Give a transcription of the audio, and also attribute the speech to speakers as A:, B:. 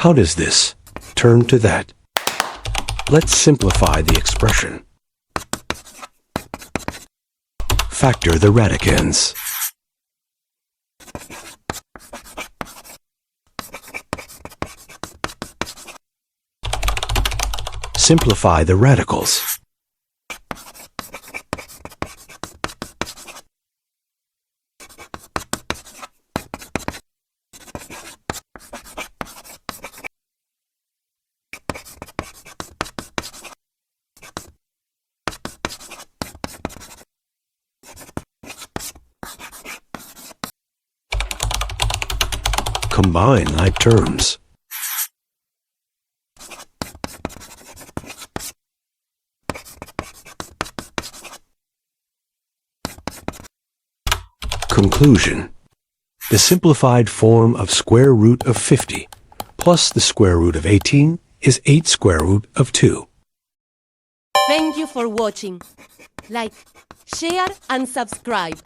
A: How does this turn to that? Let's simplify the expression. Factor the radicands. Simplify the radicals. Combine like terms. Conclusion. The simplified form of square root of 50 plus the square root of 18 is 8 square root of 2.
B: Thank you for watching. Like, share and subscribe.